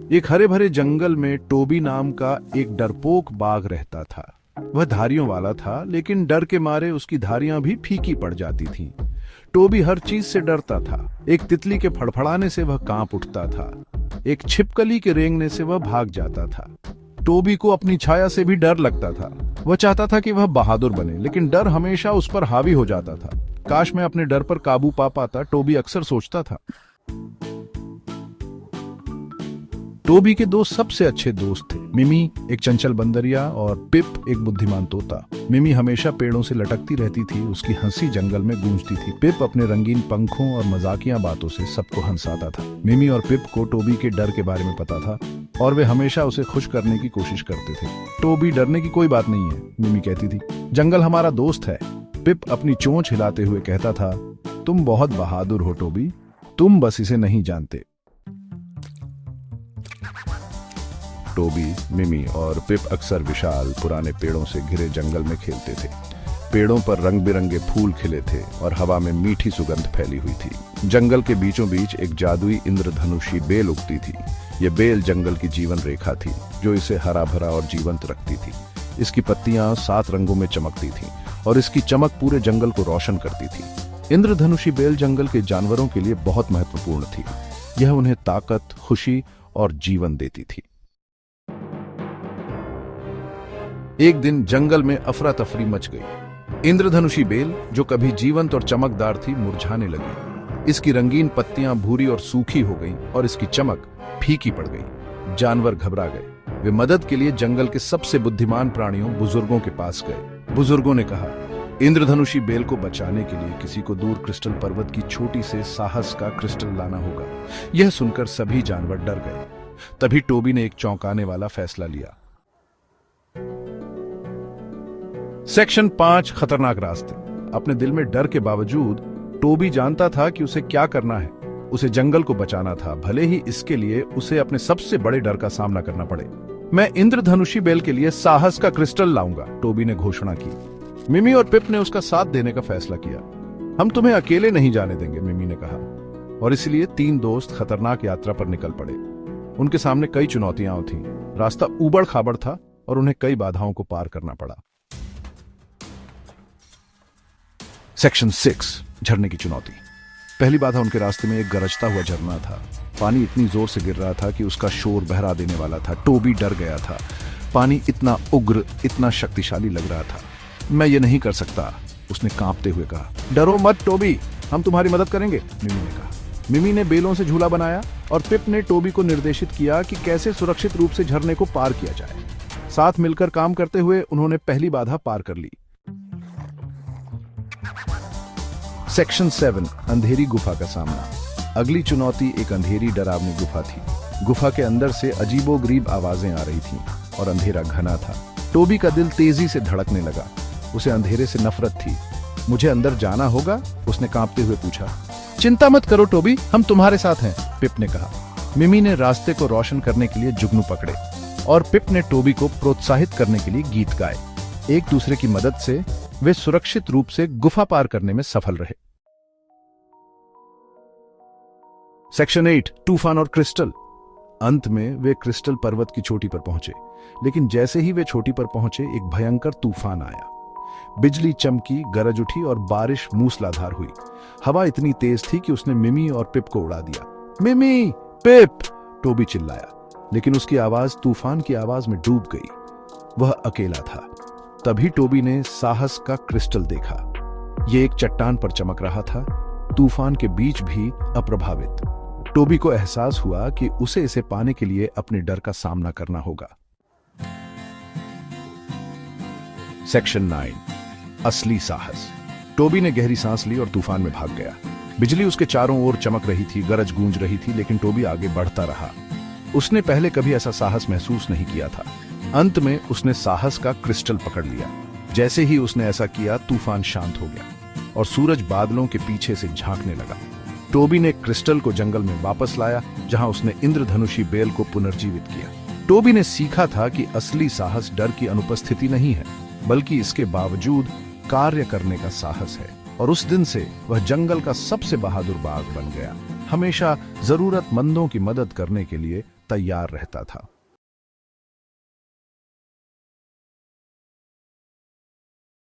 एक हरे भरे जंगल में टोबी नाम का एक डरपोक बाघ रहता था। वह धारियों वाला था, लेकिन डर के मारे उसकी धारियां भी फीकी पड़ जाती थीं। टोबी हर चीज से डरता था। एक तितली के फड़फड़ाने से वह कांप उठता था। एक छिपकली के रेंगने से वह भाग जाता था। टोबी को अपनी छाया से भी डर लगता था। वह चाहता था कि वह बहादुर बने, लेकिन डर हमेशा उस पर हावी हो जाता था। काश मैं अपने डर पर काबू पा पाता, टोबी अक्सर सोचता था। टोबी के दो सबसे अच्छे दोस्त थे, मिमी एक चंचल बंदरिया और पिप एक बुद्धिमान तोता। मिमी हमेशा पेड़ों से लटकती रहती थी, उसकी हंसी जंगल में गूंजती थी। पिप अपने रंगीन पंखों और मजाकिया बातों से सबको हंसाता था। मिमी और पिप को टोबी के डर के बारे में पता था और वे हमेशा उसे खुश करने की कोशिश करते थे। टोबी, डरने की कोई बात नहीं है, मिमी कहती थी। जंगल हमारा दोस्त है। पिप अपनी चोंच हिलाते हुए कहता था, तुम बहुत बहादुर हो टोबी, तुम बस इसे नहीं जानते। टोबी, मिमी और पिप अक्सर विशाल पुराने पेड़ों से घिरे जंगल में खेलते थे। पेड़ों पर रंग बिरंगे फूल खिले थे और हवा में मीठी सुगंध फैली हुई थी। जंगल के बीचों बीच एक जादुई इंद्रधनुषी बेल उगती थी। यह बेल जंगल की जीवन रेखा थी, जो इसे हरा भरा और जीवंत रखती थी। इसकी पत्तियां 7 रंगों में चमकती थीं और इसकी चमक पूरे जंगल को रोशन करती थी। इंद्रधनुषी बेल जंगल के जानवरों के लिए बहुत महत्वपूर्ण थी। यह उन्हें ताकत, खुशी और जीवन देती थी। एक दिन जंगल में अफरा तफरी मच गई। इंद्रधनुषी बेल, जो कभी जीवंत और चमकदार थी, मुरझाने लगी। इसकी रंगीन पत्तियां भूरी और सूखी हो गईं और इसकी चमक फीकी पड़ गई। जानवर घबरा गए। वे मदद के लिए जंगल के सबसे बुद्धिमान प्राणियों, बुजुर्गों के पास गए। बुजुर्गों ने कहा, इंद्रधनुषी बेल को बचाने के लिए किसी को दूर क्रिस्टल पर्वत की छोटी से साहस का क्रिस्टल लाना होगा। यह सुनकर सभी जानवर डर गए। तभी टोबी ने एक चौंकाने वाला फैसला लिया। सेक्शन 5, खतरनाक रास्ते। अपने दिल में डर के बावजूद टोबी जानता था कि उसे क्या करना है। उसे जंगल को बचाना था, भले ही इसके लिए उसे अपने सबसे बड़े डर का सामना करना पड़े। मैं इंद्रधनुषी बेल के लिए साहस का क्रिस्टल लाऊंगा, टोबी ने घोषणा की। मिमी और पिप ने उसका साथ देने का फैसला किया। हम तुम्हें अकेले नहीं जाने देंगे, मिमी ने कहा। और इसलिए 3 दोस्त खतरनाक यात्रा पर निकल पड़े। उनके सामने कई चुनौतियां थीं। रास्ता ऊबड़ खाबड़ था और उन्हें कई बाधाओं को पार करना पड़ा। सेक्शन 6, झरने की चुनौती। पहली बाधा उनके रास्ते में एक गरजता हुआ झरना था। पानी इतनी जोर से गिर रहा था कि उसका शोर बहरा देने वाला था। टोबी डर गया था। पानी इतना उग्र, इतना शक्तिशाली लग रहा था। मैं ये नहीं कर सकता, उसने कांपते हुए कहा। डरो मत टोबी, हम तुम्हारी मदद करेंगे, मिमी ने कहा। मिमी ने बेलों से झूला बनाया और पिप ने टोबी को निर्देशित किया कि कैसे सुरक्षित रूप से झरने को पार किया जाए। साथ मिलकर काम करते हुए उन्होंने पहली बाधा पार कर ली। सेक्शन 7, अंधेरी गुफा का सामना। अगली चुनौती एक अंधेरी डरावनी गुफा थी। गुफा के अंदर से अजीबोगरीब आवाजें आ रही थीं और अंधेरा घना था। टोबी का दिल तेजी से धड़कने लगा। उसे अंधेरे से नफरत थी। मुझे अंदर जाना होगा, उसने कांपते हुए पूछा। चिंता मत करो टोबी, हम तुम्हारे साथ हैं, पिप ने कहा। मिमी ने रास्ते को रोशन करने के लिए जुगनू पकड़े और पिप ने टोबी को प्रोत्साहित करने के लिए गीत गाए। एक दूसरे की मदद से वे सुरक्षित रूप से गुफा पार करने में सफल रहे। सेक्शन 8, तूफान और क्रिस्टल। अंत में वे क्रिस्टल पर्वत की चोटी पर पहुंचे, लेकिन जैसे ही वे चोटी पर पहुंचे, एक भयंकर तूफान आया। बिजली चमकी, गरज उठी और बारिश मूसलाधार हुई। हवा इतनी तेज थी कि उसने मिमी और पिप को उड़ा दिया। मिमी, पिप, टोबी चिल्लाया, लेकिन उसकी आवाज तूफान की आवाज में डूब गई। वह अकेला था। तभी टोबी ने साहस का क्रिस्टल देखा। यह एक चट्टान पर चमक रहा था, तूफान के बीच भी अप्रभावित। टोबी को एहसास हुआ कि उसे इसे पाने के लिए अपने डर का सामना करना होगा। सेक्शन 9, असली साहस। टोबी ने गहरी सांस ली और तूफान में भाग गया। बिजली उसके चारों ओर चमक रही थी, गरज गूंज रही थी, लेकिन टोबी आगे बढ़ता रहा। उसने पहले कभी ऐसा साहस महसूस नहीं किया था। अंत में उसने साहस का क्रिस्टल पकड़ लिया। जैसे ही उसने ऐसा किया, तूफान शांत हो गया और सूरज बादलों के पीछे से झांकने लगा। टोबी ने क्रिस्टल को जंगल में वापस लाया, जहां उसने इंद्रधनुषी बेल को पुनर्जीवित किया। टोबी ने सीखा था कि असली साहस डर की अनुपस्थिति नहीं है, बल्कि इसके बावजूद कार्य करने का साहस है। और उस दिन से वह जंगल का सबसे बहादुर बाघ बन गया, हमेशा जरूरतमंदों की मदद करने के लिए तैयार रहता था।